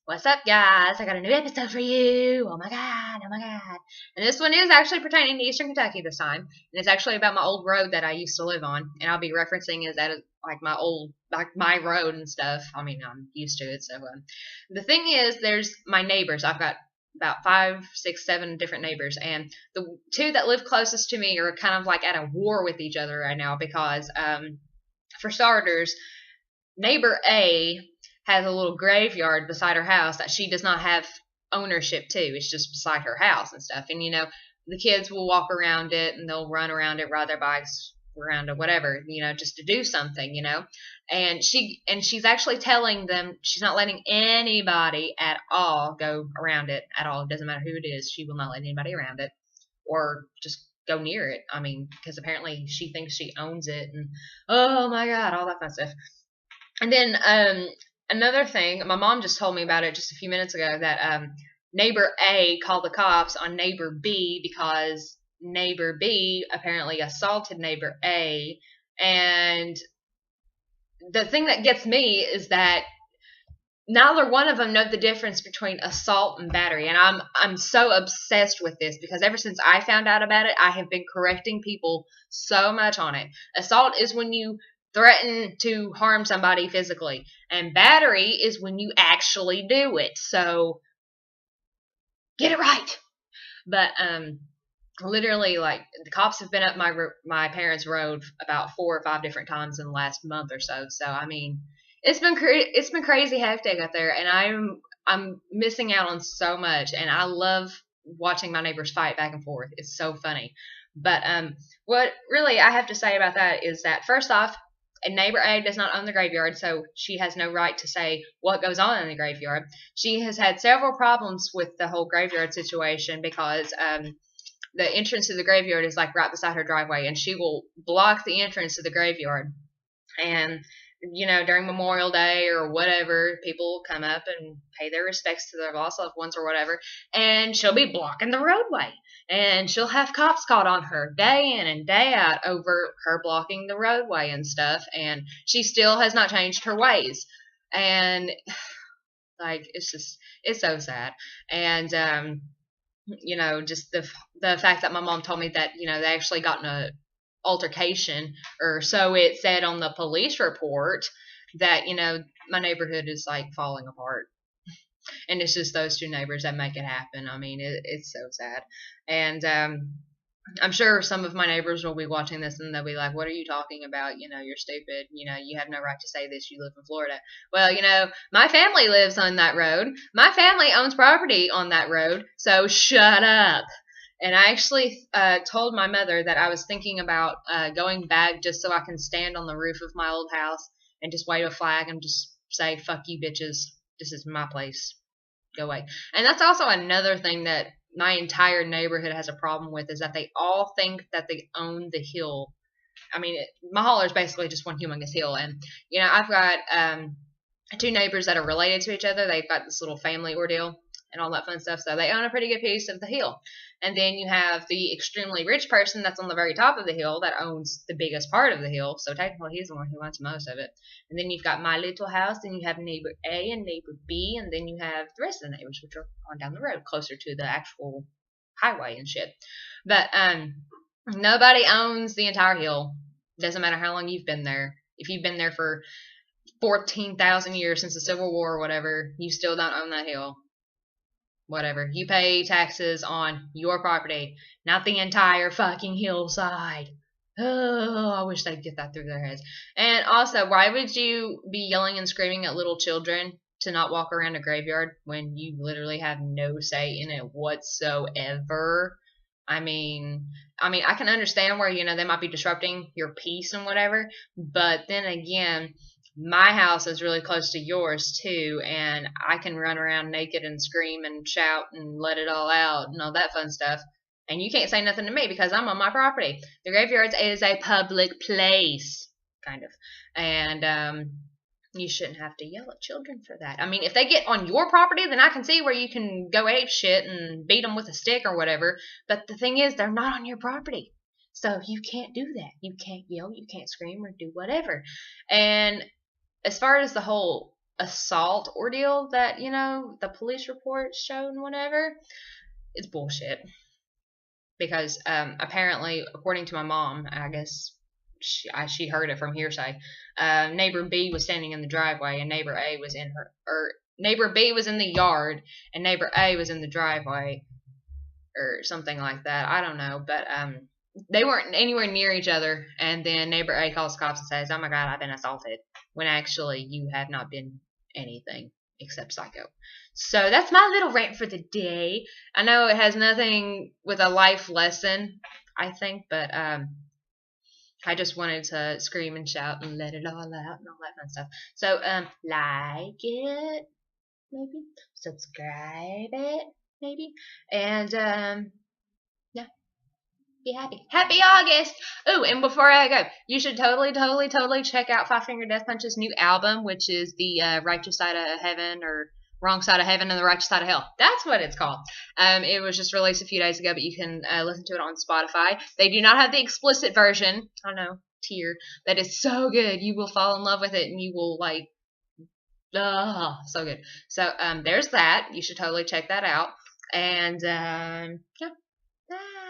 What's up, guys? I got a new episode for you. Oh my god, oh my god. And this one is actually pertaining to Eastern Kentucky this time. And it's actually about my old road that I used to live on. And I'll be referencing as that like my old, like my road and stuff. I mean, I'm used to it. So, the thing is, there's my neighbors. I've got about 5, 6, 7 different neighbors. And the two that live closest to me are kind of like at a war with each other right now because, for starters, neighbor A has a little graveyard beside her house that she does not have ownership to. It's just beside her house and stuff. And, the kids will walk around it and they'll run around it, ride their bikes around it, whatever, just to do something, And she's actually telling them she's not letting anybody at all go around it at all. It doesn't matter who it is. She will not let anybody around it or just go near it. I mean, because apparently she thinks she owns it and, oh my God, all that fun stuff. And then, another thing, my mom just told me about it just a few minutes ago that neighbor A called the cops on neighbor B because neighbor B apparently assaulted neighbor A. And the thing that gets me is that neither one of them know the difference between assault and battery. And I'm so obsessed with this because ever since I found out about it, I have been correcting people so much on it. Assault is when you threaten to harm somebody physically, and battery is when you actually do it. So get it right. But literally, like, the cops have been up my parents' road about 4 or 5 different times in the last month or so. So I mean, it's been crazy hectic out there, and I'm missing out on so much. And I love watching my neighbors fight back and forth. It's so funny. But what really I have to say about that is that, first off, and neighbor A does not own the graveyard, so she has no right to say what goes on in the graveyard. She has had several problems with the whole graveyard situation because the entrance to the graveyard is like right beside her driveway, and she will block the entrance to the graveyard. And during Memorial Day or whatever, people come up and pay their respects to their lost loved ones or whatever, and she'll be blocking the roadway. And she'll have cops called on her day in and day out over her blocking the roadway and stuff, and she still has not changed her ways. And, like, it's so sad. And, just the fact that my mom told me that, they actually got in a altercation, or so it said on the police report, that my neighborhood is like falling apart, and it's just those two neighbors that make it happen. I mean, it's so sad. And I'm sure some of my neighbors will be watching this and they'll be like, what are you talking about? You're stupid. You have no right to say this. You live in Florida. Well, my family lives on that road. My family owns property on that road, so shut up. And I actually told my mother that I was thinking about going back just so I can stand on the roof of my old house and just wave a flag and just say, fuck you bitches. This is my place. Go away. And that's also another thing that my entire neighborhood has a problem with, is that they all think that they own the hill. I mean, my holler is basically just one humongous hill. And, I've got 2 neighbors that are related to each other. They've got this little family ordeal and all that fun stuff. So they own a pretty good piece of the hill. And then you have the extremely rich person that's on the very top of the hill that owns the biggest part of the hill. So technically he's the one who owns most of it. And then you've got my little house, then you have neighbor A and neighbor B, and then you have the rest of the neighbors, which are on down the road, closer to the actual highway and shit. But nobody owns the entire hill. Doesn't matter how long you've been there. If you've been there for 14,000 years since the Civil War or whatever, you still don't own that hill. Whatever. You pay taxes on your property, not the entire fucking hillside. Oh, I wish they'd get that through their heads. And also, why would you be yelling and screaming at little children to not walk around a graveyard when you literally have no say in it whatsoever? I mean, I can understand where, they might be disrupting your peace and whatever, but then again, my house is really close to yours too, and I can run around naked and scream and shout and let it all out and all that fun stuff. And you can't say nothing to me because I'm on my property. The graveyard is a public place, kind of. And you shouldn't have to yell at children for that. I mean, if they get on your property, then I can see where you can go ape shit and beat them with a stick or whatever. But the thing is, they're not on your property. So you can't do that. You can't yell, you can't scream or do whatever. And as far as the whole assault ordeal that, the police reports showed and whatever. It's bullshit. Because apparently, according to my mom, I guess she heard it from hearsay. Neighbor B was standing in the driveway, and neighbor A was neighbor B was in the yard, and neighbor A was in the driveway, or something like that. I don't know, but they weren't anywhere near each other. And then neighbor A calls the cops and says, "Oh my God, I've been assaulted," when actually you have not been anything except psycho. So that's my little rant for the day. I know it has nothing with a life lesson, I think, but I just wanted to scream and shout and let it all out and all that fun stuff. So like it, maybe subscribe it, maybe, and yeah. Be happy. Happy August! Ooh, and before I go, you should totally check out Five Finger Death Punch's new album, which is the Righteous Side of Heaven, or Wrong Side of Heaven and the Righteous Side of Hell. That's what it's called. It was just released a few days ago, but you can listen to it on Spotify. They do not have the explicit version. I know, tear. That is so good. You will fall in love with it, and you will so good. So there's that. You should totally check that out. And yeah. Bye.